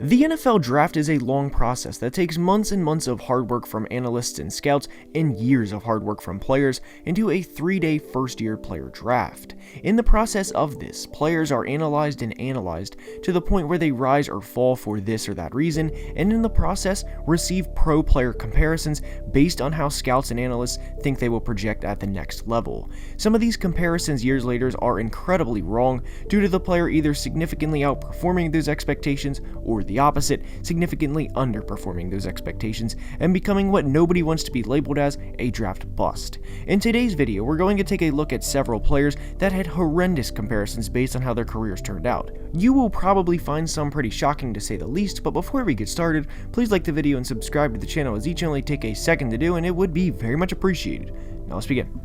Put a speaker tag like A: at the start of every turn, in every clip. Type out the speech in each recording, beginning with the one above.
A: The NFL draft is a long process that takes months and months of hard work from analysts and scouts and years of hard work from players into a 3-day first-year player draft. In the process of this, players are analyzed to the point where they rise or fall for this or that reason, and in the process receive pro-player comparisons based on how scouts and analysts think they will project at the next level. Some of these comparisons years later are incredibly wrong due to the player either significantly outperforming those expectations or the opposite, significantly underperforming those expectations and becoming what nobody wants to be labeled as, a draft bust. In today's video, we're going to take a look at several players that had horrendous comparisons based on how their careers turned out. You will probably find some pretty shocking to say the least, but before we get started, please like the video and subscribe to the channel, as each only take a second to do and it would be very much appreciated. Now let's begin.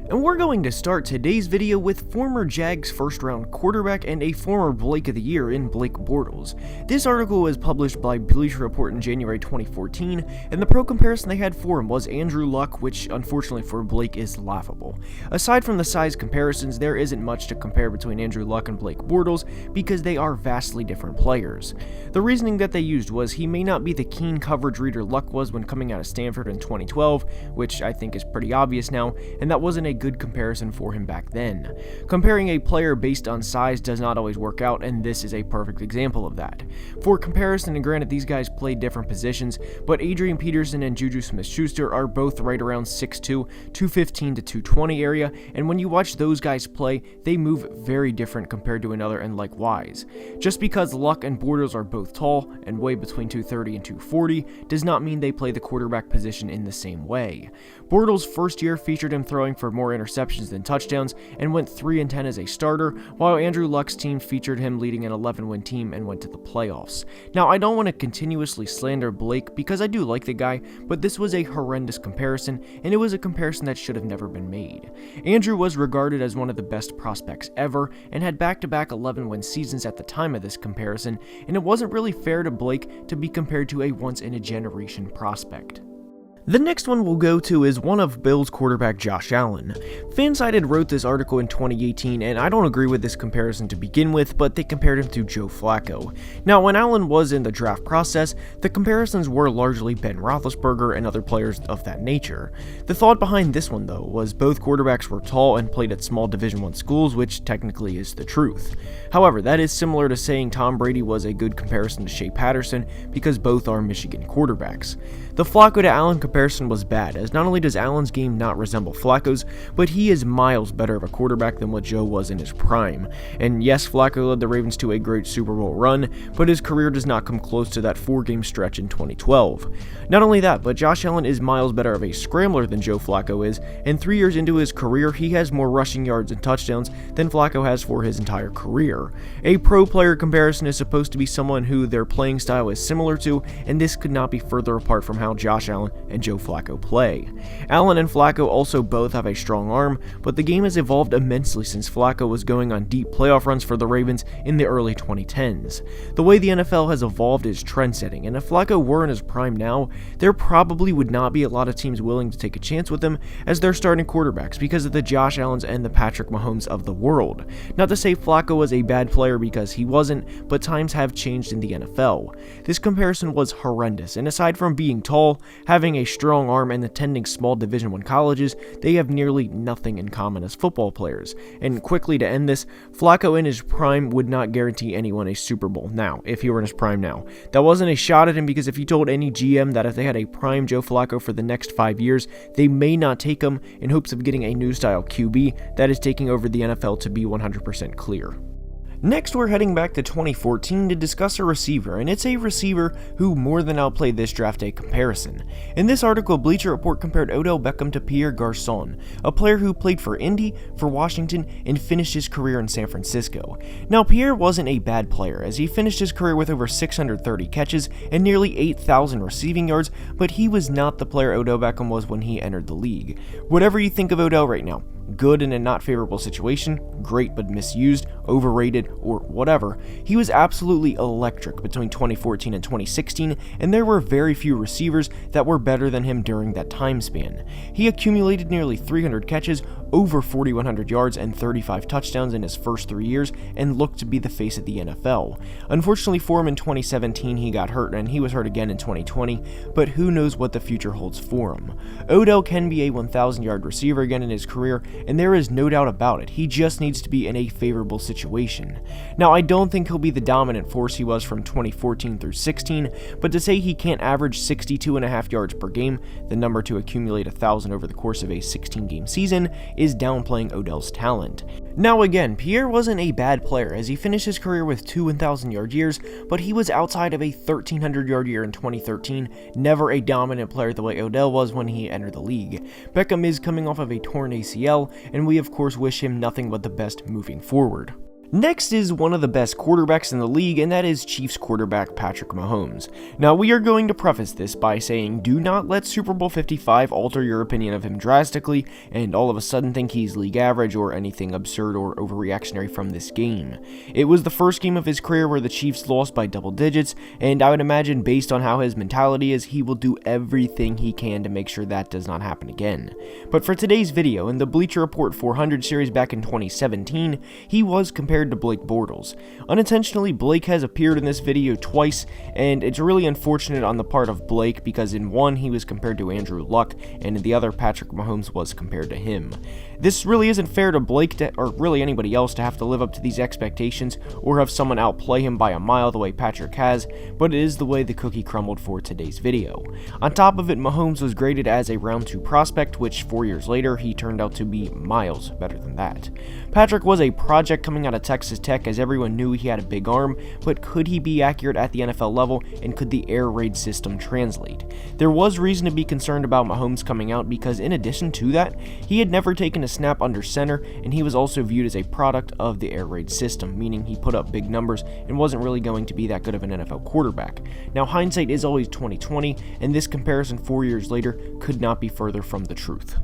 A: And we're going to start today's video with former Jags first-round quarterback and a former Blake of the Year in Blake Bortles. This article was published by Bleacher Report in January 2014, and the pro comparison they had for him was Andrew Luck, which unfortunately for Blake is laughable. Aside from the size comparisons, there isn't much to compare between Andrew Luck and Blake Bortles because they are vastly different players. The reasoning that they used was he may not be the keen coverage reader Luck was when coming out of Stanford in 2012, which I think is pretty obvious now, and that wasn't a good comparison for him back then. Comparing a player based on size does not always work out, and this is a perfect example of that. For comparison, and granted these guys played different positions, but Adrian Peterson and Juju Smith-Schuster are both right around 6'2", 215 to 220 area, and when you watch those guys play, they move very different compared to another, and likewise. Just because Luck and Bortles are both tall and weigh between 230 and 240 does not mean they play the quarterback position in the same way. Bortles' first year featured him throwing for more interceptions than touchdowns and went 3-10 as a starter, while Andrew Luck's team featured him leading an 11-win team and went to the playoffs. Now, I don't want to continuously slander Blake because I do like the guy, but this was a horrendous comparison, and it was a comparison that should have never been made. Andrew was regarded as one of the best prospects ever and had back-to-back 11-win seasons at the time of this comparison, and it wasn't really fair to Blake to be compared to a once-in-a-generation prospect. The next one we'll go to is one of Bills quarterback Josh Allen. Fansided wrote this article in 2018, and I don't agree with this comparison to begin with, but they compared him to Joe Flacco. Now, when Allen was in the draft process, the comparisons were largely Ben Roethlisberger and other players of that nature. The thought behind this one, though, was both quarterbacks were tall and played at small Division I schools, which technically is the truth. However, that is similar to saying Tom Brady was a good comparison to Shea Patterson because both are Michigan quarterbacks. The Flacco to Allen comparison was bad, as not only does Allen's game not resemble Flacco's, but he is miles better of a quarterback than what Joe was in his prime. And yes, Flacco led the Ravens to a great Super Bowl run, but his career does not come close to that 4-game stretch in 2012. Not only that, but Josh Allen is miles better of a scrambler than Joe Flacco is, and 3 years into his career, he has more rushing yards and touchdowns than Flacco has for his entire career. A pro player comparison is supposed to be someone who their playing style is similar to, and this could not be further apart from how Josh Allen and Joe Flacco play. Allen and Flacco also both have a strong arm, but the game has evolved immensely since Flacco was going on deep playoff runs for the Ravens in the early 2010s. The way the NFL has evolved is trend-setting, and if Flacco were in his prime now, there probably would not be a lot of teams willing to take a chance with him as their starting quarterbacks because of the Josh Allens and the Patrick Mahomes of the world. Not to say Flacco was a bad player because he wasn't, but times have changed in the NFL. This comparison was horrendous, and aside from being tall, having a strong arm, and attending small Division I colleges, they have nearly nothing in common as football players. And quickly to end this, Flacco in his prime would not guarantee anyone a Super Bowl now, if he were in his prime now. That wasn't a shot at him because if you told any GM that if they had a prime Joe Flacco for the next 5 years, they may not take him in hopes of getting a new style QB that is taking over the NFL, to be 100% clear. Next, we're heading back to 2014 to discuss a receiver, and it's a receiver who more than outplayed this draft day comparison. In this article, Bleacher Report compared Odell Beckham to Pierre Garçon, a player who played for Indy, for Washington, and finished his career in San Francisco. Now, Pierre wasn't a bad player, as he finished his career with over 630 catches and nearly 8,000 receiving yards, but he was not the player Odell Beckham was when he entered the league. Whatever you think of Odell right now, good in a not favorable situation, great but misused, overrated, or whatever, he was absolutely electric between 2014 and 2016, and there were very few receivers that were better than him during that time span. He accumulated nearly 300 catches, over 4,100 yards, and 35 touchdowns in his first 3 years, and looked to be the face of the NFL. Unfortunately for him, in 2017 he got hurt, and he was hurt again in 2020, but who knows what the future holds for him. Odell can be a 1,000-yard receiver again in his career, and there is no doubt about it. He just needs to be in a favorable situation. Now, I don't think he'll be the dominant force he was from 2014 through 16, but to say he can't average 62.5 yards per game, the number to accumulate 1,000 over the course of a 16-game season, is downplaying Odell's talent. Now again, Pierre wasn't a bad player as he finished his career with 2 1,000-yard years, but he was outside of a 1,300-yard year in 2013, never a dominant player the way Odell was when he entered the league. Beckham is coming off of a torn ACL, and we of course wish him nothing but the best moving forward. Next is one of the best quarterbacks in the league, and that is Chiefs quarterback Patrick Mahomes. Now, we are going to preface this by saying do not let Super Bowl 55 alter your opinion of him drastically and all of a sudden think he's league average or anything absurd or overreactionary from this game. It was the first game of his career where the Chiefs lost by double digits, and I would imagine based on how his mentality is, he will do everything he can to make sure that does not happen again. But for today's video, in the Bleacher Report 400 series back in 2017, he was compared to Blake Bortles. Unintentionally, Blake has appeared in this video twice, and it's really unfortunate on the part of Blake because in one he was compared to Andrew Luck, and in the other Patrick Mahomes was compared to him. This really isn't fair to Blake or really anybody else to have to live up to these expectations or have someone outplay him by a mile the way Patrick has, but it is the way the cookie crumbled for today's video. On top of it, Mahomes was graded as a round 2 prospect, which 4 years later he turned out to be miles better than that. Patrick was a project coming out of Texas Tech as everyone knew he had a big arm, but could he be accurate at the NFL level, and could the air raid system translate? There was reason to be concerned about Mahomes coming out because in addition to that, he had never taken a snap under center, and he was also viewed as a product of the air raid system, meaning he put up big numbers and wasn't really going to be that good of an NFL quarterback. Now, hindsight is always 20/20, and this comparison 4 years later could not be further from the truth.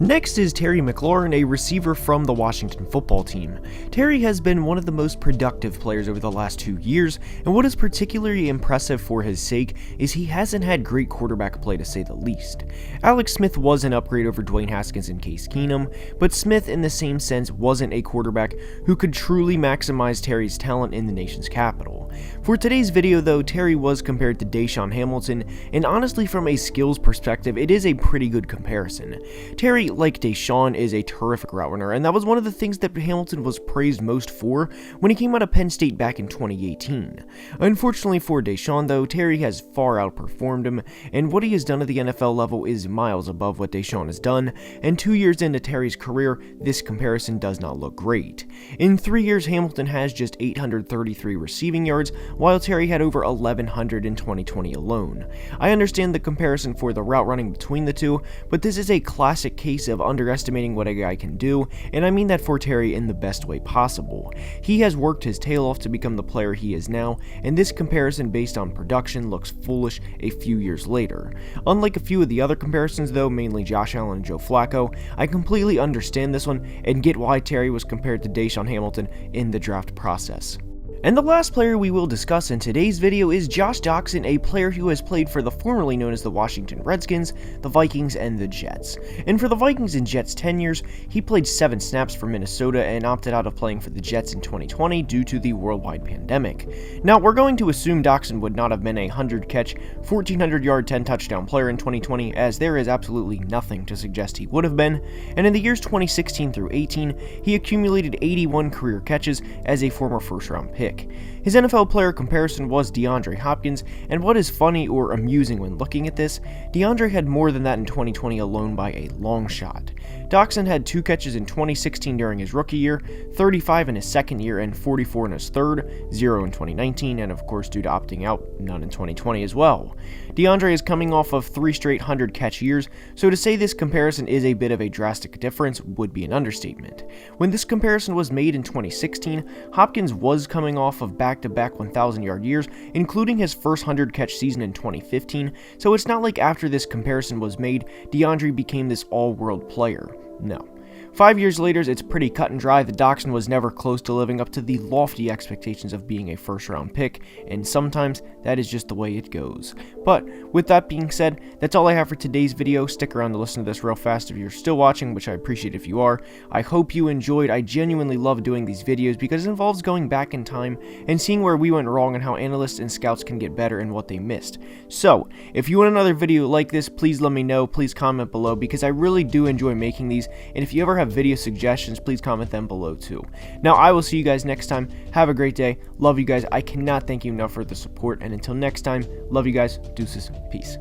A: Next is Terry McLaurin, a receiver from the Washington football team. Terry has been one of the most productive players over the last 2 years, and what is particularly impressive for his sake is he hasn't had great quarterback play to say the least. Alex Smith was an upgrade over Dwayne Haskins and Case Keenum, but Smith in the same sense wasn't a quarterback who could truly maximize Terry's talent in the nation's capital. For today's video though, Terry was compared to Deshaun Hamilton, and honestly from a skills perspective, it is a pretty good comparison. Terry, like Deshaun, is a terrific route runner, and that was one of the things that Hamilton was praised most for when he came out of Penn State back in 2018. Unfortunately for Deshaun though, Terry has far outperformed him, and what he has done at the NFL level is miles above what Deshaun has done, and 2 years into Terry's career, this comparison does not look great. In 3 years, Hamilton has just 833 receiving yards, while Terry had over 1,100 in 2020 alone. I understand the comparison for the route running between the two, but this is a classic case of underestimating what a guy can do, and I mean that for Terry in the best way possible. He has worked his tail off to become the player he is now, and this comparison based on production looks foolish a few years later. Unlike a few of the other comparisons though, mainly Josh Allen and Joe Flacco, I completely understand this one and get why Terry was compared to Deshaun Hamilton in the draft process. And the last player we will discuss in today's video is Josh Doctson, a player who has played for the formerly known as the Washington Redskins, the Vikings, and the Jets. And for the Vikings and Jets tenures, he played 7 snaps for Minnesota and opted out of playing for the Jets in 2020 due to the worldwide pandemic. Now, we're going to assume Doctson would not have been a 100-catch, 1,400-yard, 10-touchdown player in 2020, as there is absolutely nothing to suggest he would have been, and in the years 2016 through 18, he accumulated 81 career catches as a former first-round pick. His NFL player comparison was DeAndre Hopkins, and what is funny or amusing when looking at this, DeAndre had more than that in 2020 alone by a long shot. Doctson had 2 catches in 2016 during his rookie year, 35 in his second year, and 44 in his third, 0 in 2019, and of course due to opting out, none in 2020 as well. DeAndre is coming off of 3 straight 100-catch years, so to say this comparison is a bit of a drastic difference would be an understatement. When this comparison was made in 2016, Hopkins was coming off of back-to-back 1,000-yard years, including his first 100-catch season in 2015, so it's not like after this comparison was made, DeAndre became this all-world player. No. 5 years later, it's pretty cut and dry that Doctson was never close to living up to the lofty expectations of being a first-round pick, and sometimes that is just the way it goes. But with that being said, that's all I have for today's video. Stick around to listen to this real fast if you're still watching, which I appreciate if you are. I hope you enjoyed. I genuinely love doing these videos because it involves going back in time and seeing where we went wrong and how analysts and scouts can get better and what they missed. So, if you want another video like this, please let me know. Please comment below because I really do enjoy making these, and if you ever have video suggestions, please comment them below too. Now, I will see you guys next time. Have a great day. Love you guys. I cannot thank you enough for the support, and until next time, love you guys. Deuces. Peace.